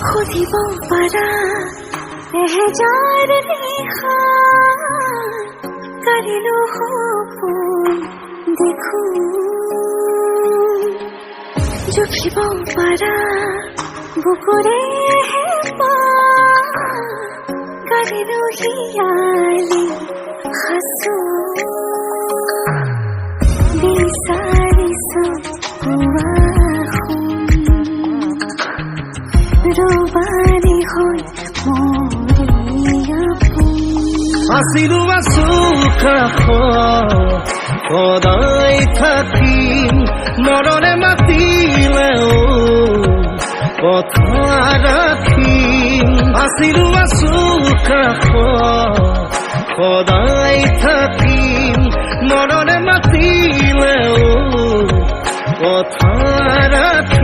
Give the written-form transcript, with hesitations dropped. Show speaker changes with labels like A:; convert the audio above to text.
A: খুজিব পাৰা এহেজাৰ নিশাৰ কালিলো সপোন দেখো জুখিব পাৰা বুকুৰে কালিলো হিয়ালি হাসো বিচাৰিছো ৰবাৰী হৈ
B: আছিলো আছো সদায় থাকিম মৰণে মাতিলেও কথা ৰাখিম আছিলো আছো সদায় থাকিম মৰণে মাতিলেও কথা ৰাখিম